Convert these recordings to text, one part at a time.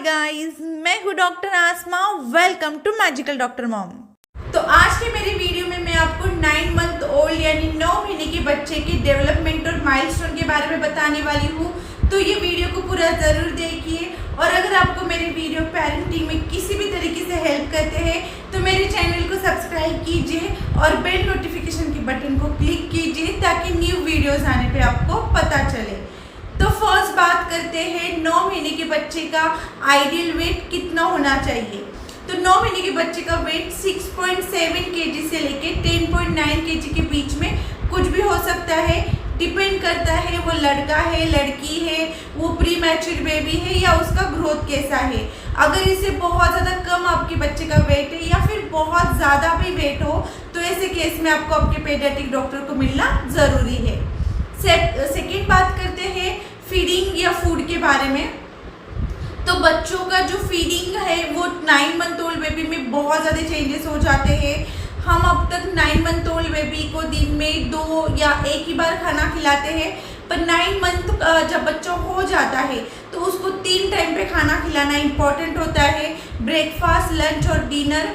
Guys, मैं हूँ doctor Asma. Welcome to magical doctor mom. तो आज के मेरे वीडियो में मैं आपको 9 मंथ ओल्ड यानी 9 महीने के बच्चे के डेवलपमेंट और माइलस्टोन के बारे में बताने वाली हूँ। तो ये वीडियो को पूरा ज़रूर देखिए और अगर आपको मेरे वीडियो पेरेंटिंग में किसी भी तरीके से हेल्प करते हैं तो मेरे चैनल को सब्सक्राइब कीजिए और बेल नोटिफिकेशन के बटन को क्लिक कीजिए ताकि न्यू वीडियोस आने पे आपको पता चले। तो फर्स्ट बात करते हैं 9 महीने के बच्चे का आइडियल वेट कितना होना चाहिए। तो 9 महीने के बच्चे का वेट 6.7 kg से लेके 10.9 kg के बीच में कुछ भी हो सकता है। डिपेंड करता है वो लड़का है, लड़की है, वो प्री मैच्योर बेबी है या उसका ग्रोथ कैसा है। अगर इससे बहुत ज़्यादा कम आपके बच्चे का वेट है या फिर बहुत ज़्यादा भी वेट हो तो ऐसे केस में आपको आपके पेडियाट्रिक डॉक्टर को मिलना ज़रूरी है। सेकेंड बात करते हैं फीडिंग या फूड के बारे में। तो बच्चों का जो फीडिंग है वो 9 मंथ ओल्ड बेबी में बहुत ज़्यादा चेंजेस हो जाते हैं। हम अब तक 9 मंथ ओल्ड बेबी को दिन में 2 या 1 ही बार खाना खिलाते हैं, पर 9 मंथ जब बच्चा हो जाता है तो उसको 3 टाइम पे खाना खिलाना इम्पॉर्टेंट होता है, ब्रेकफास्ट, लंच और डिनर।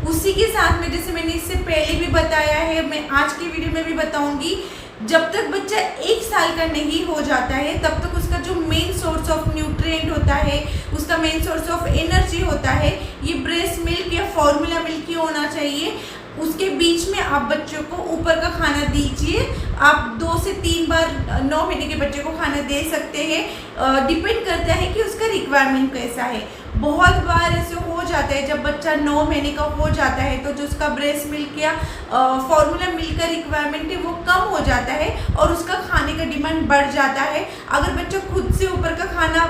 उसी के साथ में जैसे मैंने इससे पहले भी बताया है, मैं आज की वीडियो में भी बताऊंगी, जब तक बच्चा 1 साल का नहीं हो जाता है तब तक उसका जो मेन सोर्स ऑफ न्यूट्रिएंट होता है, उसका मेन सोर्स ऑफ एनर्जी होता है, ये ब्रेस्ट मिल्क या फॉर्मूला मिल्क ही होना चाहिए। उसके बीच में आप बच्चों को ऊपर का खाना दीजिए। आप 2 से 3 बार 9 महीने के बच्चे को खाना दे सकते हैं। डिपेंड करता है कि उसका रिक्वायरमेंट कैसा है। बहुत बार ऐसे हो जाता है जब बच्चा 9 महीने का हो जाता है तो जो उसका ब्रेस्ट मिल्क या फॉर्मूला मिल्क का रिक्वायरमेंट है वो कम हो जाता है और उसका खाने का डिमांड बढ़ जाता है। अगर बच्चा खुद से ऊपर का खाना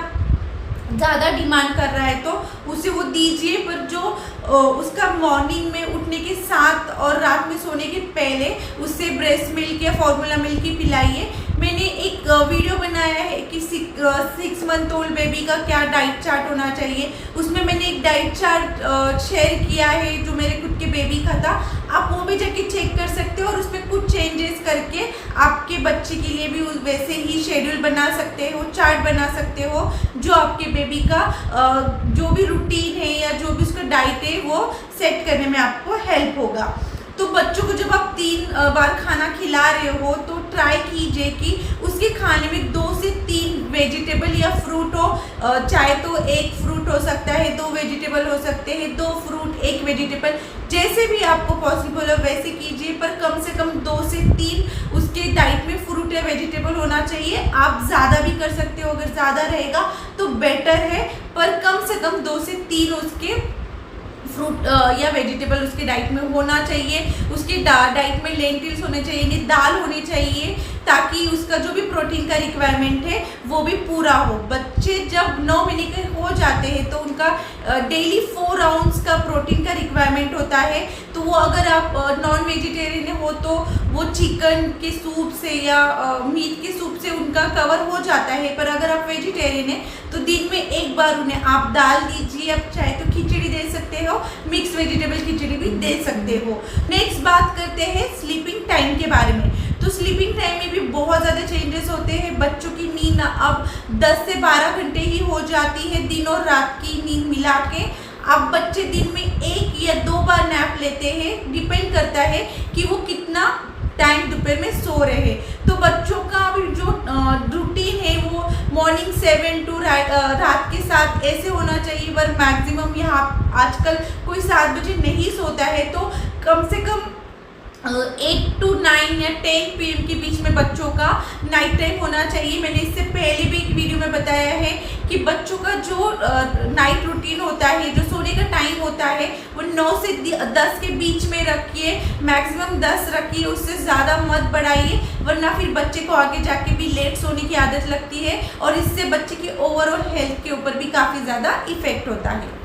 ज़्यादा डिमांड कर रहा है तो उसे वो दीजिए, पर जो उसका मॉर्निंग में उठने के साथ और रात में सोने के पहले उससे ब्रेस्ट मिल्क या फॉर्मूला मिल्क ही पिलाइए। मैंने एक वीडियो बनाया है कि 6 मंथ ओल्ड बेबी का क्या डाइट चार्ट होना चाहिए। उसमें मैंने एक डाइट चार्ट शेयर किया है जो मेरे खुद के बेबी का था। आप वो भी जाके चेक कर सकते हो और उसमें कुछ चेंजेस करके आपके बच्चे के लिए भी वैसे ही शेड्यूल बना सकते हो, चार्ट बना सकते हो, जो आपके बेबी का जो भी रूटीन है या जो भी उसका डाइट है वो सेट करने में आपको हेल्प होगा। तो बच्चों को जब आप 3 बार खाना खिला रहे हो तो ट्राई कीजिए कि उसके खाने में 2 से 3 वेजिटेबल या फ्रूट हो। चाहे तो 1 फ्रूट हो सकता है, 2 वेजिटेबल हो सकते हैं, 2 फ्रूट 1 वेजिटेबल, जैसे भी आपको पॉसिबल हो वैसे कीजिए, पर कम से कम 2 से 3 उसके डाइट में फ्रूट या वेजिटेबल होना चाहिए। आप ज़्यादा भी कर सकते हो, अगर ज़्यादा रहेगा तो बेटर है, पर कम से कम 2 से 3 उसके फ्रूट या वेजिटेबल उसके डाइट में होना चाहिए। उसके डाइट में लेंटिल्स होने चाहिए, दाल होनी चाहिए, ताकि उसका जो भी प्रोटीन का रिक्वायरमेंट है वो भी पूरा हो। बच्चे जब 9 महीने के हो जाते हैं तो उनका डेली 4 आउंस का प्रोटीन का रिक्वायरमेंट होता है। तो वो अगर आप नॉन वेजिटेरियन हो तो वो चिकन के सूप से या मीट के सूप से उनका कवर हो जाता है, पर अगर आप वेजिटेरियन हैं तो दिन में 1 बार उन्हें आप दाल दीजिए। आप चाहे तो खिचड़ी दे सकते हो, मिक्स वेजिटेबल खिचड़ी भी दे सकते हो। नेक्स्ट बात करते हैं स्लीपिंग टाइम के बारे में। तो स्लीपिंग टाइम में भी बहुत ज़्यादा चेंजेस होते हैं। बच्चों की नींद अब 10 से 12 घंटे ही हो जाती है, दिन और रात की नींद मिला के। अब बच्चे दिन में 1 या 2 बार नैप लेते हैं, डिपेंड करता है कि वो कितना टाइम दोपहर में सो रहे हैं। तो बच्चों का भी जो रूटीन है वो मॉर्निंग 7 टू रात के 7 ऐसे होना चाहिए, पर मैक्सिमम यहाँ आजकल कोई 7 बजे नहीं सोता है, तो कम से कम 8 to 9 या 10 PM के बीच में बच्चों का नाइट टाइम होना चाहिए। मैंने इससे पहले भी एक वीडियो में बताया है कि बच्चों का जो नाइट रूटीन होता है, जो सोने का टाइम होता है, वो 9 से 10 के बीच में रखिए, मैक्सिमम 10 रखिए, उससे ज़्यादा मत बढ़ाइए, वरना फिर बच्चे को आगे जाके भी लेट सोने की आदत लगती है और इससे बच्चे की ओवरऑल हेल्थ के ऊपर भी काफ़ी ज़्यादा इफेक्ट होता है।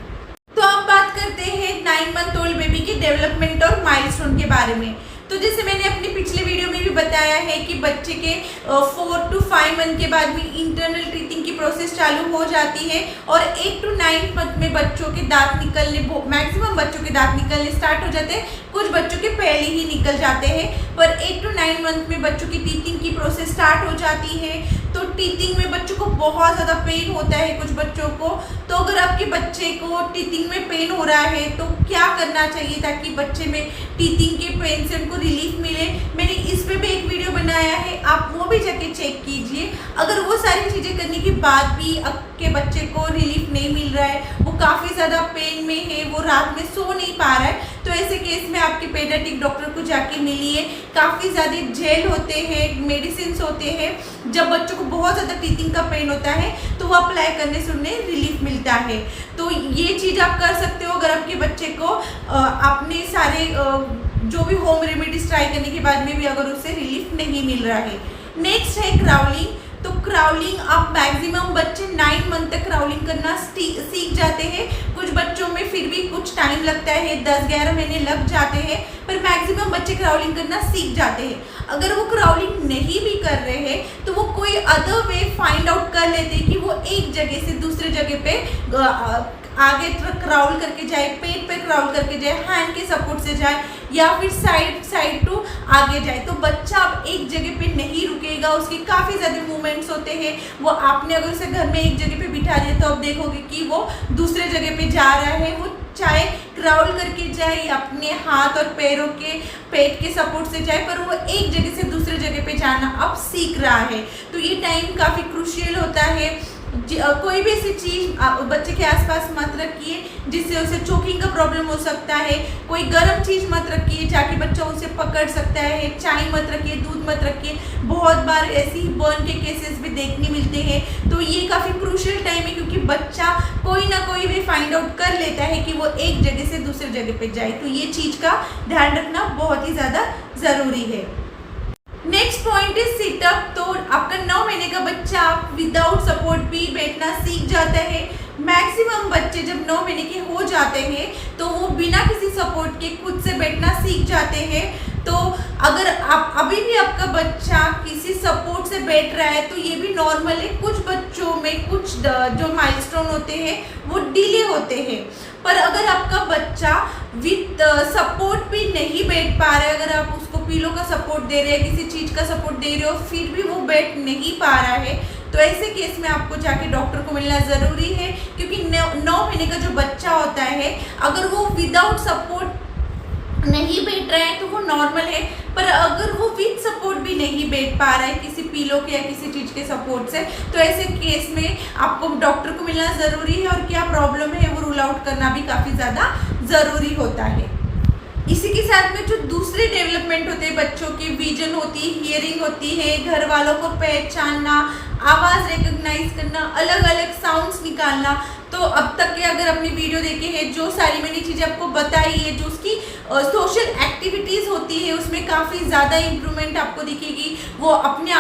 तो अब बात करते हैं 9 मंथ ओल्ड बेबी के डेवलपमेंट और माइलस्टोन के बारे में। तो जैसे मैंने अपने पिछले वीडियो में भी बताया है कि बच्चे के 4 to 5 मंथ के बाद भी इंटरनल टीथिंग की प्रोसेस चालू हो जाती है और 8 to 9 मंथ में बच्चों के दांत निकलने, मैक्सिमम बच्चों के दांत निकलने स्टार्ट हो जाते हैं। कुछ बच्चों के पहले ही निकल जाते हैं, पर 8 to 9 मंथ में बच्चों की टीथिंग की प्रोसेस स्टार्ट हो जाती है। तो टीथिंग में बच्चों को बहुत ज़्यादा पेन होता है कुछ बच्चों को। तो अगर आपके बच्चे को टीथिंग में पेन हो रहा है तो क्या करना चाहिए ताकि बच्चे में टीथिंग के पेन से उनको रिलीफ मिले, मैंने इस पे भी एक वीडियो बनाया है, आप वो भी जाके चेक कीजिए। अगर वो सारी चीज़ें करने के बाद भी आपके बच्चे को रिलीफ नहीं मिल रहा है, वो काफ़ी ज़्यादा पेन में है, वो रात में सो नहीं पा रहा है, तो ऐसे केस में आपके पेडियाट्रिक डॉक्टर को जाके मिलिए। काफ़ी ज़्यादा जेल होते हैं, मेडिसिन होते हैं, जब बच्चों को बहुत ज़्यादा टीथिंग का पेन होता है तो वो अप्लाई करने से उन्हें रिलीफ मिलता है। तो ये चीज़ आप कर सकते हो अगर आपके बच्चे को अपने सारे जो भी होम रेमेडीज ट्राई करने के बाद में भी अगर उससे रिलीफ नहीं मिल रहा है। नेक्स्ट है क्राउलिंग। तो क्राउलिंग आप मैक्सिमम बच्चे 9 मंथ तक क्राउलिंग करना सीख जाते हैं। कुछ बच्चों में फिर भी कुछ टाइम लगता है, 10-11 महीने लग जाते हैं, पर मैक्सिमम बच्चे क्राउलिंग करना सीख जाते हैं। अगर वो क्राउलिंग नहीं भी कर रहे हैं तो वो कोई अदर वे फाइंड आउट कर लेते हैं कि वो एक जगह से दूसरे जगह पे आगे क्राउल करके जाए, पेट पे क्राउल करके जाए, हैंड के सपोर्ट से जाए, या फिर साइड टू आगे जाए। तो बच्चा अब एक जगह पे नहीं रुकेगा, उसके काफ़ी ज़्यादा मूवमेंट्स होते हैं। वो आपने अगर उसे घर में एक जगह पे बिठा दिया तो आप देखोगे कि वो दूसरे जगह पे जा रहा है। वो चाहे क्राउल करके जाए या अपने हाथ और पैरों के पेट के सपोर्ट से जाए, पर वो एक जगह से दूसरे जगह पे जाना अब सीख रहा है। तो ये टाइम काफ़ी क्रूशियल होता है। कोई भी ऐसी चीज़ बच्चे के आसपास मत रखिए जिससे उसे चोकिंग का प्रॉब्लम हो सकता है। कोई गर्म चीज़ मत रखिए जाके बच्चा उसे पकड़ सकता है। चाय मत रखिए, दूध मत रखिए। बहुत बार ऐसी बर्न के केसेस भी देखने मिलते हैं। तो ये काफ़ी क्रूशियल टाइम है क्योंकि बच्चा कोई ना कोई भी फाइंड आउट कर लेता है कि वो एक जगह से दूसरे जगह पे जाए। तो ये चीज़ का ध्यान रखना बहुत ही ज़्यादा ज़रूरी है। Next point is sit up. तो आपका 9 महीने का बच्चा विदाउट सपोर्ट भी बैठना सीख जाता है। मैक्सिमम बच्चे जब 9 महीने के हो जाते हैं तो वो बिना किसी सपोर्ट के खुद से बैठना सीख जाते हैं। तो अगर आप अभी भी आपका बच्चा किसी सपोर्ट से बैठ रहा है तो ये भी नॉर्मल है। कुछ बच्चों में कुछ जो माइलस्टोन होते हैं वो डिले होते हैं, पर अगर आपका बच्चा विद सपोर्ट भी नहीं बैठ पा रहा है, अगर आप उसको पीलो का सपोर्ट दे रहे हैं, किसी चीज़ का सपोर्ट दे रहे हो, फिर भी वो बैठ नहीं पा रहा है, तो ऐसे केस में आपको जाके डॉक्टर को मिलना ज़रूरी है। क्योंकि 9 महीने का जो बच्चा होता है अगर वो विदाउट सपोर्ट नहीं बैठ रहा है तो वो नॉर्मल है, पर अगर वो विद सपोर्ट भी नहीं बैठ पा रहा है किसी पीलो के या किसी चीज़ के सपोर्ट से, तो ऐसे केस में आपको डॉक्टर को मिलना ज़रूरी है और क्या प्रॉब्लम है वो रूल आउट करना भी काफ़ी ज़्यादा ज़रूरी होता है। इसी के साथ में जो दूसरे डेवलपमेंट होते हैं बच्चों की, विजन होती है, हियरिंग होती है, घर वालों को पहचानना, आवाज़ रिकॉग्नाइज करना, अलग अलग साउंड्स निकालना। तो अब तक के अगर अपनी वीडियो देखे हैं, जो सारी मैंने चीज़ें आपको बताई है, जो उसकी सोशल एक्टिविटीज़ होती है उसमें काफ़ी ज़्यादा इम्प्रूवमेंट आपको दिखेगी। वो अपने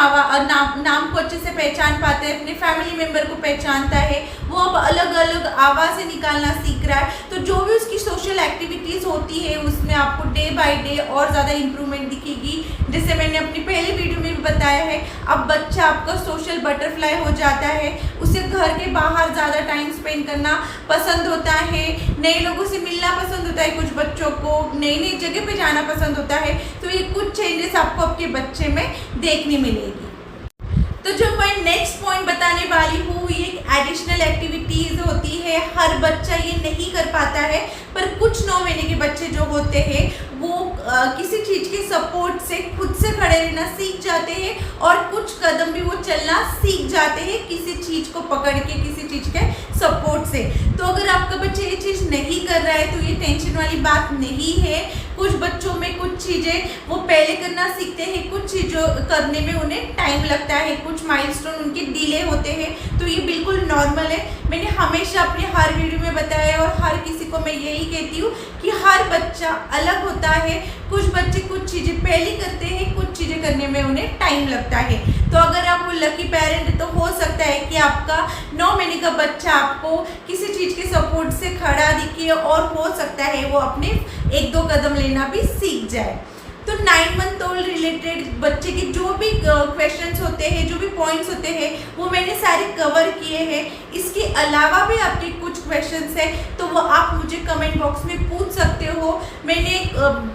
नाम को अच्छे से पहचान पाता है, अपने फैमिली मेम्बर को पहचानता है, वो अब अलग अलग आवाज़ें निकालना सीख रहा है। तो जो भी उसकी सोशल एक्टिविटीज़ होती है उसमें आपको डे बाय डे और ज़्यादा इम्प्रूवमेंट दिखेगी। जैसे मैंने अपनी पहले वीडियो में भी बताया है, अब बच्चा आपका सोशल बटरफ्लाई हो जाता है, उसे घर के बाहर ज़्यादा टाइम स्पेंड करना पसंद होता है, नए लोगों से मिलना पसंद होता है, कुछ बच्चों को नई जगह पे जाना पसंद होता है। तो ये कुछ चेंजेस आपको आपके बच्चे में देखने मिलेगी। तो जो मैं नेक्स्ट पॉइंट बताने वाली हूँ ये एडिशनल एक्टिविटीज़ होती है। हर बच्चा ये नहीं कर पाता है, पर कुछ 9 महीने के बच्चे जो होते हैं वो किसी चीज़ के सपोर्ट से खुद से खड़े रहना सीख जाते हैं और कुछ कदम भी वो चलना सीख जाते हैं किसी चीज़ को पकड़ के, किसी चीज़ के सपोर्ट से। तो अगर आपका बच्चा ये चीज़ नहीं कर रहा है तो ये टेंशन वाली बात नहीं है। कुछ बच्चों में कुछ चीज़ें वो पहले करना सीखते हैं, कुछ चीज़ों करने में उन्हें टाइम लगता है, कुछ माइलस्टोन उनके डिले होते हैं, तो ये बिल्कुल नॉर्मल है। मैंने हमेशा अपने हर वीडियो में बताया और हर किसी को मैं यही कहती हूँ कि हर बच्चा अलग होता है। कुछ बच्चे कुछ चीज़ें पहले करते हैं, कुछ चीज़ें करने में उन्हें टाइम लगता है। तो अगर आप वो लकी पेरेंट तो हो सकता है कि आपका 9 महीने का बच्चा आपको किसी चीज़ के सपोर्ट से खड़ा दिखे और हो सकता है वो अपने 1-2 कदम लेना भी सीख जाए। तो 9 मंथ ओल्ड रिलेटेड बच्चे के जो भी क्वेश्चंस होते हैं, जो भी पॉइंट्स होते हैं, वो मैंने सारे कवर किए हैं। इसके अलावा भी आपके कुछ क्वेश्चंस क्वेश्चंस है तो वो आप मुझे कमेंट बॉक्स में पूछ सकते हो। मैंने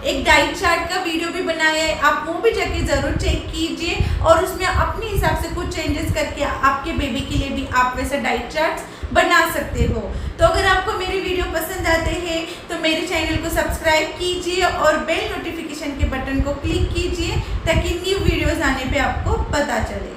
एक डाइट चार्ट का वीडियो भी बनाया है, आप वो भी जाके ज़रूर चेक कीजिए और उसमें अपने हिसाब से कुछ चेंजेस करके आपके बेबी के लिए भी आप वैसे डाइट चार्ट्स बना सकते हो। तो अगर आपको मेरे वीडियो पसंद आते हैं तो मेरे चैनल को सब्सक्राइब कीजिए और बेल नोटिफिकेशन के बटन को क्लिक कीजिए ताकि न्यू वीडियोस आने पे आपको पता चले।